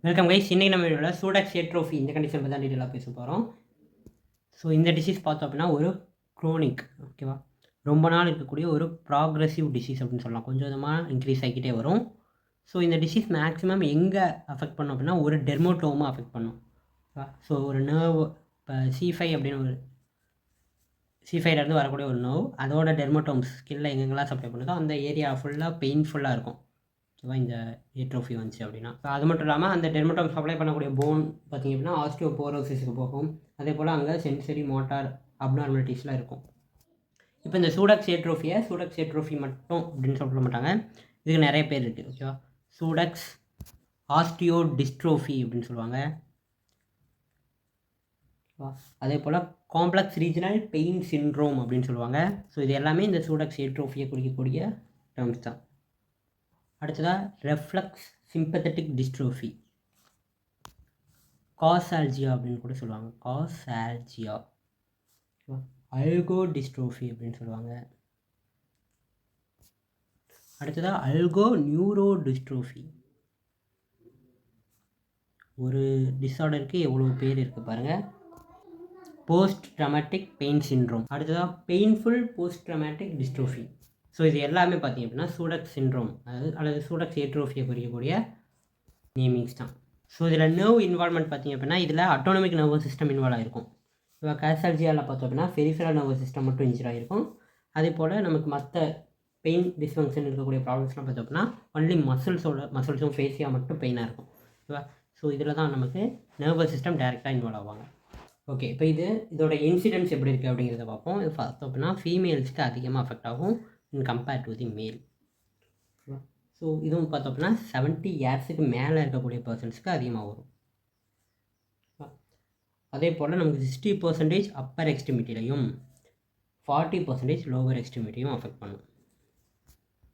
Welcome guys. இன்னைக்கு நம்ம வீடியோவில் சூடாக்ஸ் ஏட்ரோஃபி இந்த கண்டிஷன் பற்றி தான் டீட்டெயிலாக பேச போகிறோம். ஸோ இந்த டிசீஸ் பார்த்தோம் அப்படின்னா ஒரு க்ரோனிக், ஓகேவா, ரொம்ப நாள் இருக்கக்கூடிய ஒரு ப்ராக்ரெசிவ் டிசீஸ் அப்படின்னு சொல்லலாம். கொஞ்சம் கொஞ்சமாக இன்க்ரீஸ் ஆகிக்கிட்டே வரும். ஸோ இந்த டிசீஸ் மேக்ஸிமம் எங்கே அஃபெக்ட் பண்ணும் அப்படின்னா ஒரு டெர்மோட்டோமா அஃபெக்ட் பண்ணும். ஸோ ஒரு நர்வ், இப்போ C5 அப்படின்னு ஒரு C5லேருந்து வரக்கூடிய ஒரு நர்வ், அதோட டெர்மோட்டோம்ஸ் ஸ்கில்ல எங்கெங்கெல்லாம் சப்ளை பண்ணுதோ அந்த ஏரியா ஃபுல்லாக பெயின்ஃபுல்லாக இருக்கும். ஓகேவா, இந்த ஏட்ரோஃபி வந்துச்சு அப்படின்னா. அது மட்டும் இல்லாமல் அந்த டெர்மட்டோம் சப்ளை பண்ணக்கூடிய போன் பார்த்திங்க அப்படின்னா ஆஸ்டியோபோரோசிஸுக்கு போகும். அதே போல் அங்கே சென்சரி மோட்டார் அப்நார்மலிட்டிஸ்லாம் இருக்கும். இப்போ இந்த சூடாக்ஸ் ஏட்ரோஃபி மட்டும் அப்படின்னு சொல்ல மாட்டாங்க, இதுக்கு நிறைய பேர் இருக்குது. ஓகேவா, சூடாக்ஸ் ஆஸ்டியோடிஸ்ட்ரோஃபி அப்படின்னு சொல்லுவாங்க. அதே போல் காம்ப்ளெக்ஸ் ரீஜனல் பெயின் சிண்ட்ரோம் அப்படின்னு சொல்லுவாங்க. ஸோ இது எல்லாமே இந்த சூடாக்ஸ் ஏட்ரோஃபியை குறிக்கக்கூடிய டேர்ம்ஸ் தான். அடுத்ததாக ரெஃப்ளக்ஸ் சிம்பத்தட்டிக் டிஸ்ட்ரோஃபி, காசால்ஜியா அப்படின்னு கூட சொல்லுவாங்க. காசால்ஜியா, அல்கோ டிஸ்ட்ரோஃபி அப்படின்னு சொல்லுவாங்க. அடுத்ததாக அல்கோ நியூரோ டிஸ்ட்ரோஃபி. ஒரு டிஸார்டருக்கு எவ்வளோ பேர் இருக்குது பாருங்கள். Post traumatic pain syndrome. அடுத்ததாக painful post traumatic dystrophy. So இது எல்லாமே பார்த்திங்க அப்படின்னா சூடாக்ஸ் சிண்ட்ரோம் அல்லது சூடாக்ஸ் ஏட்ரோஃபியை குறிக்கக்கூடிய நேமிங்ஸ் தான். ஸோ இதில் நர்வ் இன்வால்மெண்ட் பார்த்திங்க அப்படின்னா இதில் அட்டானமிக் நர்வஸ் சிஸ்டம் இன்வால்வ் ஆகிருக்கும். இப்போ காசால்ஜியாவில் பார்த்தோம் அப்படின்னா பெரிஃபெரல் நர்வஸ் சிஸ்டம் மட்டும் இன்ஜூர் ஆகிருக்கும். அதே போல் நமக்கு மற்ற பெயின் டிஸ்ஃபங்க்ஷன் இருக்கக்கூடிய ப்ராப்ளம்ஸ்லாம் பார்த்தோம் அப்படின்னா ஒன்லி மசில்ஸும் ஃபேஸியாக மட்டும் பெயினாக இருக்கும். ஓகேவா, ஸோ இதில் தான் நமக்கு நர்வஸ் சிஸ்டம் டைரெக்டாக இன்வால்வ் ஆவாங்க. ஓகே, இப்போ இதோட இன்சிடென்ட்ஸ் எப்படி இருக்குது அப்படிங்கிறத பார்ப்போம். இது பார்த்தோம் அப்படின்னா ஃபீமேல்ஸ்க்கு அதிகமாக அஃபெக்ட் ஆகும் இன் கம்பேர்ட் டு தி மேல். ஸோ இதுவும் பார்த்தோம் அப்படின்னா 70 இயர்ஸுக்கு மேலே இருக்கக்கூடிய பர்சன்ஸ்க்கு அதிகமாக வரும். அதே போல் நமக்கு 60% அப்பர் எக்ஸ்ட்ரிமிட்டிலையும் 40% லோவர் எக்ஸ்ட்ரிமிட்டியும் அஃபெக்ட் பண்ணும்.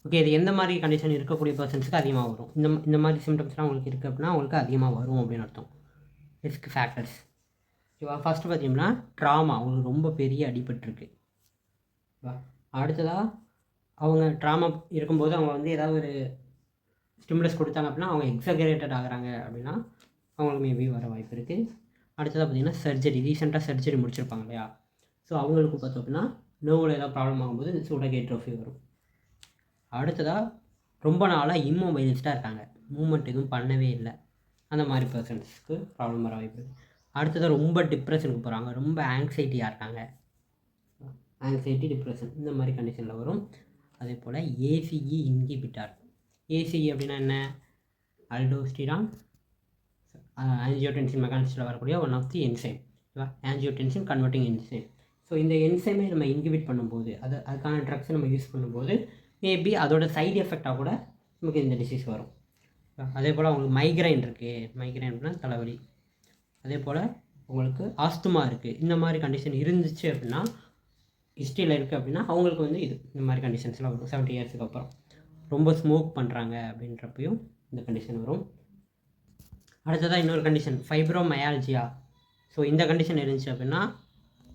ஓகே, இது எந்த மாதிரி கண்டிஷன் இருக்கக்கூடிய பர்சன்ஸுக்கு அதிகமாக வரும், இந்த மாதிரி சிம்டம்ஸ்லாம் உங்களுக்கு இருக்குது அப்படின்னா அவங்களுக்கு அதிகமாக வரும் அப்படின்னு அர்த்தம். Risk factors. ஓகேவா, ஃபஸ்ட்டு பார்த்தீங்கன்னா ட்ராமா, அவங்களுக்கு ரொம்ப பெரிய அடிபட்டுருக்கு. அடுத்ததாக அவங்க ட்ராமா இருக்கும்போது அவங்க வந்து ஏதாவது ஒரு ஸ்டிமுலஸ் கொடுத்தாங்க அப்படின்னா அவங்க எக்ஸாகரேட்டட் ஆகிறாங்க அப்படின்னா அவங்களுக்கு மேபி வர வாய்ப்பு இருக்குது. அடுத்ததாக பார்த்திங்கன்னா சர்ஜரி, ரீசெண்டாக சர்ஜரி முடிச்சிருப்பாங்க இல்லையா, ஸோ அவங்களுக்கு பார்த்தோம் அப்படின்னா நோவில் ஏதாவது ப்ராப்ளம் ஆகும்போது சூடாக் ஏட்ரோஃபி வரும். அடுத்ததாக ரொம்ப நாளாக இம்மொபைலிஸ்டாக இருக்காங்க, மூமெண்ட் எதுவும் பண்ணவே இல்லை, அந்த மாதிரி பர்சன்ஸ்க்கு ப்ராப்ளம் வர வாய்ப்பு இருக்குது. அடுத்ததாக ரொம்ப டிப்ரெஷனுக்கு போகிறாங்க, ரொம்ப ஆங்ஸைட்டியாக இருக்காங்க, ஆங்ஸைட்டி டிப்ரெஷன் இந்த மாதிரி கண்டிஷனில் வரும். அதே போல் ஏசிஇ இன்ஹிபிட்டார். ஏசிஇ அப்படின்னா என்ன, அல்டோஸ்டிரான் ஆஞ்சியோடென்சின் மெக்கானிசத்தில் வரக்கூடிய ஒன் ஆஃப் தி என்சைம். ஓகேவா, ஆஞ்சியோடென்சின் கன்வெர்ட்டிங் என்சைம். ஸோ இந்த என்சைமை நம்ம இன்ஹிபிட் பண்ணும்போது அதுக்கான ட்ரக்ஸை நம்ம யூஸ் பண்ணும்போது மேபி அதோட சைடு எஃபெக்டாக கூட நமக்கு இந்த டிசீஸ் வரும். அதே போல் உங்களுக்கு மைக்ரைன் இருக்குது, மைக்ரைன் அப்படின்னா தலைவலி. அதே போல் உங்களுக்கு ஆஸ்துமா இருக்குது. இந்த மாதிரி கண்டிஷன் இருந்துச்சு அப்படின்னா ஹிஸ்ட்ரியில் இருக்குது அப்படின்னா அவங்களுக்கு வந்து இந்த மாதிரி கண்டிஷன்ஸ்லாம் வரும். 70 இயர்ஸுக்கு அப்புறம் ரொம்ப ஸ்மோக் பண்ணுறாங்க அப்படின்றப்பையும் இந்த கண்டிஷன் வரும். அடுத்ததாக இன்னொரு கண்டிஷன் ஃபைப்ரோமயால்ஜியா. ஸோ இந்த கண்டிஷன் இருந்துச்சு அப்படின்னா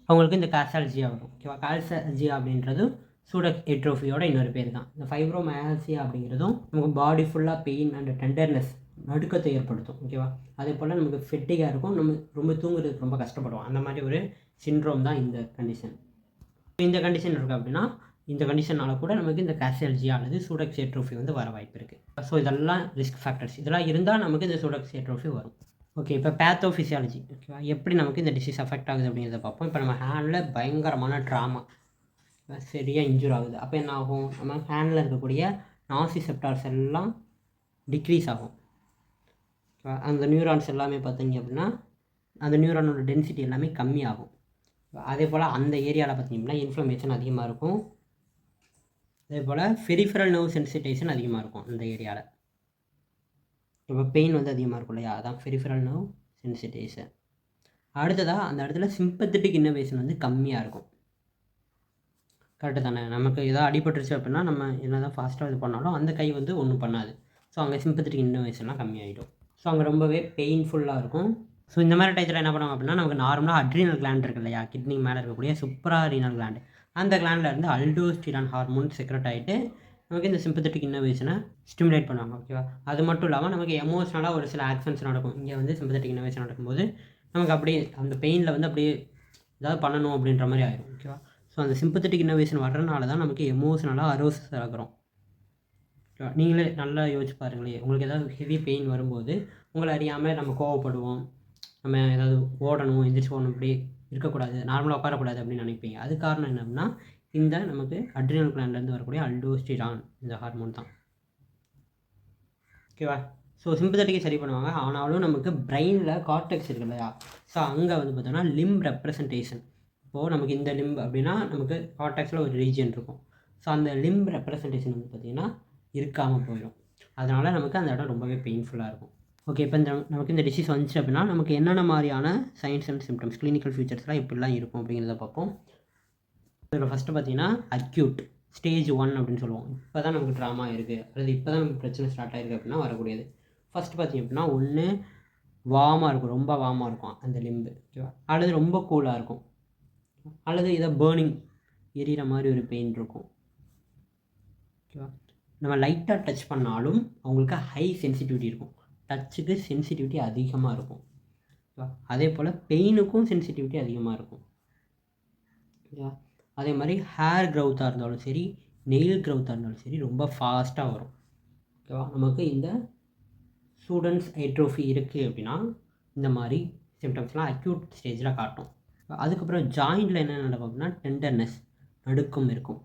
அவங்களுக்கு இந்த காசால்ஜியா வரும். ஓகேவா, காசால்ஜியா அப்படின்றது சூடாக் ஏட்ரோஃபியோட இன்னொரு பேர் தான். இந்த ஃபைப்ரோமயால்ஜியா அப்படிங்கிறதும் நமக்கு பாடி ஃபுல்லாக பெயின் அண்ட் டெண்டர்னஸ், நடுக்கத்தை ஏற்படுத்தும். ஓகேவா, அதே போல் நமக்கு ஃபெட்டிகாக இருக்கும், நம்ம ரொம்ப தூங்குறதுக்கு ரொம்ப கஷ்டப்படுவோம். அந்த மாதிரி ஒரு சிண்ட்ரோம் தான் இந்த கண்டிஷன். இந்த கண்டிஷன் இருக்குது அப்படின்னா இந்த கண்டிஷனால் கூட நமக்கு இந்த காசால்ஜியா அல்லது சூடாக்ஸ் ஏட்ரோஃபி வந்து வர வாய்ப்பு இருக்குது. ஸோ இதெல்லாம் ரிஸ்க் ஃபேக்டர்ஸ், இதெல்லாம் இருந்தால் நமக்கு இந்த சூடாக்ஸ் ஏட்ரோஃபி வரும். ஓகே, இப்போ பேத்தோஃபிசியாலஜி. ஓகேவா, எப்படி நமக்கு இந்த டிசீஸ் அஃபெக்ட் ஆகுது அப்படிங்கிறத பார்ப்போம். இப்போ நம்ம ஹேண்டில் பயங்கரமான ட்ராமா, சரியாக இன்ஜூர் ஆகுது, அப்போ என்ன ஆகும், நம்ம ஹேண்டில் இருக்கக்கூடிய நாசிசெப்டார்ஸ் எல்லாம் டிக்ரீஸ் ஆகும். அந்த நியூரான்ஸ் எல்லாமே பார்த்தீங்க அப்படின்னா அந்த நியூரானோட டென்சிட்டி எல்லாமே கம்மியாகும். அதே போல் அந்த ஏரியாவில் பார்த்திங்கன்னா இன்ஃப்ளமேஷன் அதிகமாக இருக்கும். அதே போல் பெரிஃபெரல் நர்வ் சென்சிடைசேஷன் அதிகமாக இருக்கும் அந்த ஏரியாவில். இப்போ பெயின் வந்து அதிகமாக இருக்கும் இல்லையா, அதான் பெரிஃபெரல் நர்வ் சென்சிடைசேஷன். அடுத்ததாக அந்த இடத்துல சிம்பத்தட்டிக் இன்னோவேஷன் வந்து கம்மியாக இருக்கும். கரெக்டு தானே, நமக்கு ஏதாவது அடிபட்டுருச்சு அப்படின்னா நம்ம என்ன தான் ஃபாஸ்ட்டாக இது பண்ணாலும் அந்த கை வந்து ஒன்றும் பண்ணாது. ஸோ அங்கே சிம்பத்தட்டிக் இன்னோவேஷன்லாம் கம்மியாகிடும். ஸோ அங்கே ரொம்பவே பெயின்ஃபுல்லாக இருக்கும். ஸோ இந்த மாதிரி டயத்தில் என்ன பண்ணுவாங்க அப்படின்னா நமக்கு நார்மலாக அட்ரினல் கிளாண்ட் இருக்குது இல்லையா, கிட்னி மேலே இருக்கக்கூடிய சுப்ரா ரீனல் கிளாண்டு, அந்த கிளாண்டில் இருந்து அல்டோஸ்டிரான் ஹார்மோன் செக்ரெட் ஆகிட்டு நமக்கு இந்த சிம்பத்தட்டிக் இன்னோவேஷனை ஸ்டிமுலேட் பண்ணுவாங்க. ஓகேவா? அது மட்டும் இல்லாமல் நமக்கு எமோஷ்னலாக ஒரு சில ஆக்ஷன்ஸ் நடக்கும். இங்கே வந்து சிம்பத்தட்டிக் இன்னோவேஷன் நடக்கும்போது நமக்கு அப்படியே அந்த பெயினில் வந்து அப்படியே ஏதாவது பண்ணணும் அப்படின்ற மாதிரி ஆயிடும். ஓகேவா? ஸோ அந்த சிம்பத்தட்டிக் இன்னோவேஷன் வர்றதுனால தான் நமக்கு எமோஷ்னலாக அரோசஸ் ஆகிறோம். ஓகேவா? நீங்களே நல்லா யோசிச்சு பாருங்களேன். உங்களுக்கு ஏதாவது ஹெவி பெயின் வரும்போது உங்களை அறியாமல் நம்ம கோவப்படுவோம். நம்ம ஏதாவது ஓடணும், எந்திரிச்சு ஓடணும், இப்படி இருக்கக்கூடாது, நார்மலாக உட்காரக்கூடாது அப்படின்னு நினைப்பீங்க. அது காரணம் என்ன அப்படின்னா இந்த நமக்கு அட்ரினல் கிளாண்ட்லேருந்து வரக்கூடிய அல்டோஸ்டிரான் இந்த ஹார்மோன் தான். ஓகேவா? ஸோ சிம்பத்தட்டிக்கை சரி பண்ணுவாங்க. ஆனாலும் நமக்கு பிரெயினில் கார்டெக்ஸ் இருக்கு இல்லையா? ஸோ அங்கே வந்து பார்த்தோன்னா லிம்ப் ரெப்ரசன்டேஷன். இப்போது நமக்கு இந்த லிம்ப் அப்படின்னா நமக்கு கார்டெக்ஸில் ஒரு ரீஜன் இருக்கும். ஸோ அந்த லிம்ப் ரெப்ரசன்டேஷன் வந்து பார்த்திங்கன்னா இருக்காமல் போயிடும். அதனால் நமக்கு அந்த இடம் ரொம்பவே பெயின்ஃபுல்லாக இருக்கும். ஓகே, இப்போ நமக்கு இந்த டிசீஸ் வந்துச்சு அப்படின்னா நமக்கு என்னென்ன மாதிரியான சைன்ஸ் அண்ட் சிம்டம்ஸ், கிளினிக்கல் ஃபீச்சர்ஸ்லாம் எப்படிலாம் இருக்கும் அப்படிங்கிறத பார்ப்போம். இதில் ஃபஸ்ட்டு பார்த்தீங்கன்னா அக்யூட் ஸ்டேஜ் 1 அப்படின்னு சொல்லுவோம். இப்போ தான் நமக்கு ட்ராமா இருக்குது அல்லது இப்போ தான் நமக்கு பிரச்சனை ஸ்டார்ட் ஆகிருக்கு அப்படின்னா வரக்கூடியது. ஃபஸ்ட்டு பார்த்திங்க அப்படின்னா ஒன்று வார்மாக இருக்கும், ரொம்ப வார்மாக இருக்கும் அந்த லிம்பு. ஓகேவா? அல்லது ரொம்ப கூலாக இருக்கும், அல்லது இதை பேர்னிங் எரியிற மாதிரி ஒரு பெயின் இருக்கும். ஓகேவா? நம்ம லைட்டாக டச் பண்ணாலும் அவங்களுக்கு ஹை சென்சிட்டிவிட்டி இருக்கும். டச்சுக்கு சென்சிட்டிவிட்டி அதிகமாக இருக்கும். ஓகேவா? அதே போல் பெயினுக்கும் சென்சிட்டிவிட்டி அதிகமாக இருக்கும். ஓகேவா? அதே மாதிரி ஹேர் க்ரௌத்தாக இருந்தாலும் சரி, நெயில் க்ரௌத்தாக இருந்தாலும் சரி ரொம்ப ஃபாஸ்ட்டாக வரும். ஓகேவா? நமக்கு இந்த ஸ்டூடெண்ட்ஸ் ஐட்ரோஃபி இருக்குது அப்படின்னா இந்த மாதிரி சிம்டம்ஸ்லாம் அக்யூட் ஸ்டேஜில் காட்டும். அதுக்கப்புறம் ஜாயிண்டில் என்ன நடக்கும் அப்படின்னா டெண்டர்னஸ், நடுக்கம் இருக்கும்.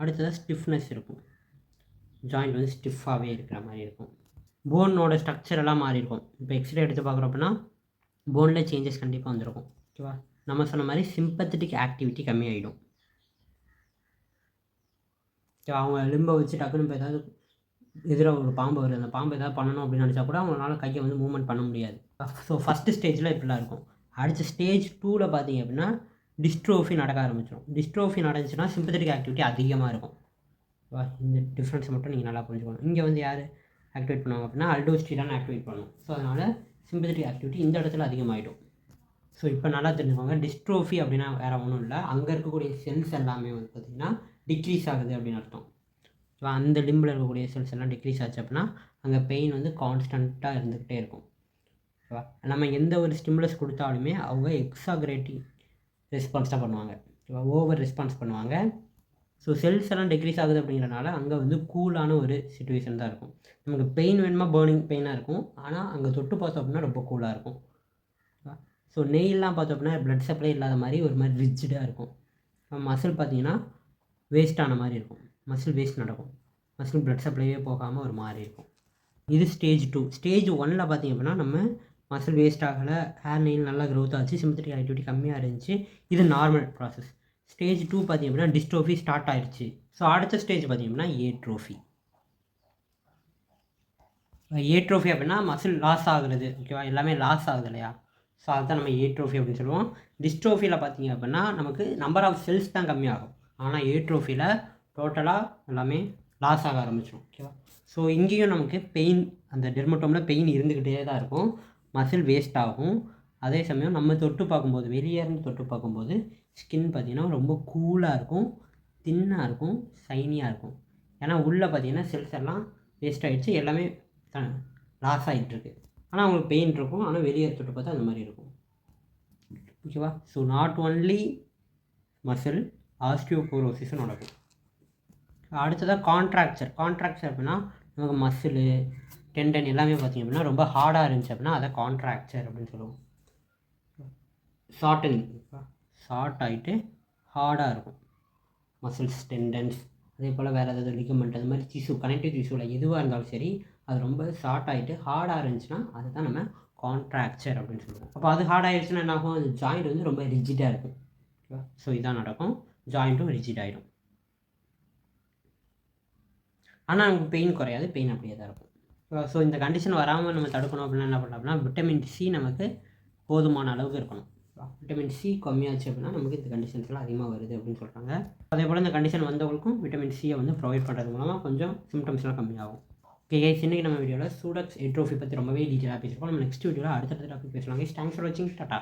அடுத்ததாக ஸ்டிஃப்னஸ் இருக்கும். ஜாயிண்ட் வந்து ஸ்டிஃபாகவே இருக்கிற மாதிரி இருக்கும். போனோட ஸ்ட்ரக்சர் எல்லாம் மாறி இருக்கும். இப்போ எக்ஸ்ரே எடுத்து பார்க்குறோம் அப்படின்னா போனில் சேஞ்சஸ் கண்டிப்பாக வந்திருக்கும். ஓகேவா? நம்ம சொன்ன மாதிரி சிம்பத்தட்டிக் ஆக்டிவிட்டி கம்மியாகிடும். ஓகேவா? அவங்க லிம்பை வச்சு டக்குன்னு இப்போ ஏதாவது எதிராக ஒரு பாம்பு வருது, அந்த பாம்பு ஏதாவது பண்ணணும் அப்படின்னு நினச்சா கூட அவங்களால கையை வந்து மூவ்மெண்ட் பண்ண முடியாது. ஸோ ஃபஸ்ட்டு ஸ்டேஜில் இப்படிலாம் இருக்கும். அடுத்த ஸ்டேஜ் 2ல் பார்த்தீங்க அப்படின்னா டிஸ்ட்ரோஃபி நடக்க ஆரம்பிச்சிடும். டிஸ்ட்ரோஃபி நடந்துச்சுன்னா சிம்பத்தட்டிக் ஆக்டிவிட்டி அதிகமாக இருக்கும். இந்த டிஃப்ரென்ஸ் மட்டும் நீங்கள் நல்லா புரிஞ்சுக்கணும். இங்கே வந்து யார் ஆக்டிவேட் பண்ணுவாங்க அப்படின்னா அல்டோஸ்டிரான் ஆக்டிவேட் பண்ணும். ஸோ அதனால் சிம்பத்தட்டிக் ஆக்டிவிட்டி இந்த இடத்துல அதிகமாகிடும். ஸோ இப்போ நல்லா தெரிஞ்சுக்கோங்க, டிஸ்ட்ரோஃபி அப்படின்னா வேறு ஒன்றும் இல்லை, அங்கே இருக்கக்கூடிய செல்ஸ் எல்லாமே வந்து பார்த்திங்கன்னா டிக்ரீஸ் ஆகுது அப்படின்னு அர்த்தம். ஸோ அந்த லிம்பில் இருக்கக்கூடிய செல்ஸ் எல்லாம் டிக்ரீஸ் ஆச்சு அப்படின்னா அங்கே பெயின் வந்து கான்ஸ்டண்ட்டாக இருந்துக்கிட்டே இருக்கும். ஓகேவா? நம்ம எந்த ஒரு ஸ்டிமுலஸ் கொடுத்தாலுமே அவங்க எக்ஸாக்ரேட்டிவ் ரெஸ்பான்ஸ் தான் பண்ணுவாங்க. ஓகேவா? ஓவர் ரெஸ்பான்ஸ் பண்ணுவாங்க. ஸோ செல்ஸ் எல்லாம் டிக்ரீஸ் ஆகுது அப்படிங்கிறனால அங்கே வந்து கூலான ஒரு சிச்சுவேஷன் தான் இருக்கும். நமக்கு பெயின் வேணுமா பேர்னிங் பெயினாக இருக்கும், ஆனால் அங்கே தொட்டு பார்த்தோம் அப்படின்னா ரொம்ப கூலாக இருக்கும். ஸோ நெயிலாம் பார்த்தோம் அப்படின்னா ப்ளட் சப்ளை இல்லாத மாதிரி ஒரு மாதிரி ரிஜிடாக இருக்கும். மசில் பார்த்திங்கன்னா வேஸ்ட்டான மாதிரி இருக்கும், மசில் வேஸ்ட் நடக்கும், மசில் ப்ளட் சப்ளையே போகாமல் ஒரு மாதிரி இருக்கும். இது ஸ்டேஜ் 2. ஸ்டேஜ் 1ல் பார்த்திங்க அப்படின்னா நம்ம மசில் வேஸ்ட் ஆகலை, ஹேர் நெயில் நல்லா க்ரோத் ஆச்சு, சிம்பத்தட்டிக் ஆக்டிவிட்டி கம்மியாக இருந்துச்சு, இது நார்மல் ப்ராசஸ். ஸ்டேஜ் 2 பார்த்திங்க அப்படின்னா டிஸ்ட்ரோஃபி ஸ்டார்ட் ஆயிடுச்சு. ஸோ அடுத்த ஸ்டேஜ் பார்த்திங்க அப்படின்னா ஏட்ரோஃபி. ஏட்ரோஃபி அப்படின்னா மசில் லாஸ் ஆகுறது. ஓகேவா? எல்லாமே லாஸ் ஆகுது இல்லையா? ஸோ அதுதான் நம்ம ஏட்ரோஃபி அப்படின்னு சொல்லுவோம். டிஸ்ட்ரோஃபியில் பார்த்திங்க அப்படின்னா நமக்கு நம்பர் ஆஃப் செல்ஸ் தான் கம்மியாகும், ஆனால் ஏட்ரோஃபியில் டோட்டலாக எல்லாமே லாஸ் ஆக ஆரம்பிச்சிடும். ஓகேவா? ஸோ இங்கேயும் நமக்கு பெயின், அந்த டெர்மட்டோமில் பெயின் இருந்துக்கிட்டே தான் இருக்கும், மசில் வேஸ்ட் ஆகும். அதே சமயம் நம்ம தொட்டு பார்க்கும்போது, வெளியே இருந்து தொட்டு பார்க்கும்போது ஸ்கின் பார்த்திங்கன்னா ரொம்ப கூலாக இருக்கும், தின்னாக இருக்கும், ஷைனியாக இருக்கும். ஏன்னா உள்ளே பார்த்திங்கன்னா செல்ஸ் எல்லாம் வேஸ்ட் ஆகிடுச்சு, எல்லாமே லாஸ் ஆகிட்டுருக்கு. ஆனால் அவங்களுக்கு பெயின் இருக்கும், ஆனால் வெளியே தொட்டு பார்த்தா அந்த மாதிரி இருக்கும். ஓகேவா? ஸோ நாட் ஒன்லி மசில், ஆஸ்டியோபோரோசிஸும் நடக்கும். அடுத்ததாக கான்ட்ராக்சர். கான்ட்ராக்சர் அப்படின்னா நமக்கு மசிலு, டெண்டன் எல்லாமே பார்த்திங்க அப்படின்னா ரொம்ப ஹார்டாக இருந்துச்சு அப்படின்னா அதை கான்ட்ராக்சர் அப்படின்னு சொல்லுவோம். ஷார்ட்டனிங், ஷார்ட் ஆகிட்டு ஹார்டாக இருக்கும் மசில்ஸ், டெண்டன்ஸ், அதே போல் வேறு ஏதாவது லிகமெண்ட், அது மாதிரி டிஷ்யூ, கனெக்டிவ் டிஷ்யூவில் எதுவாக இருந்தாலும் சரி அது ரொம்ப ஷார்ட் ஆகிட்டு ஹார்டாக இருந்துச்சுன்னா அதை தான் நம்ம கான்ட்ராக்சர் அப்படின்னு சொல்லுவோம். அப்போ அது ஹார்ட் ஆகிடுச்சுன்னா என்ன ஆகும், அது ஜாயிண்ட் வந்து ரொம்ப ரிஜிடாக இருக்கும். ஓகேவா? ஸோ இதான் நடக்கும், ஜாயிண்ட்டும் ரிஜிட் ஆகிடும். ஆனால் நமக்கு பெயின் குறையாது, பெயின் அப்படியே தான் இருக்கும். ஸோ இந்த கண்டிஷன் வராமல் நம்ம தடுக்கணும் அப்படின்னா என்ன பண்ணலாம் அப்படின்னா விட்டமின் சி நமக்கு போதுமான அளவுக்கு இருக்கணும். விட்டமின் சி கம்மியாச்சு அப்படின்னா நமக்கு இந்த கண்டிஷன்ஸ்லாம் அதிகமாக வருது அப்படின்னு சொல்கிறாங்க. அதே போல் இந்த கண்டிஷன் வந்தவங்களுக்கும் விட்டமின் சியை வந்து ப்ரொவைட் பண்ணுறது மூலமாக கொஞ்சம் சிம்டம்ஸ்லாம் கம்மியாகும். ஓகே கைஸ், இன்றைக்கி நம்ம வீடியோவில் சூடக்ஸ் ஏட்ரோஃபி பற்றி ரொம்பவே டீட்டெயிலாக பேசியிருக்கோம். நம்ம நெக்ஸ்ட் வீடியோவில் அடுத்தடுத்த டாபிக் பேசலாம். கைஸ், தேங்க்ஸ் ஃபார் வாட்சிங். டாடா.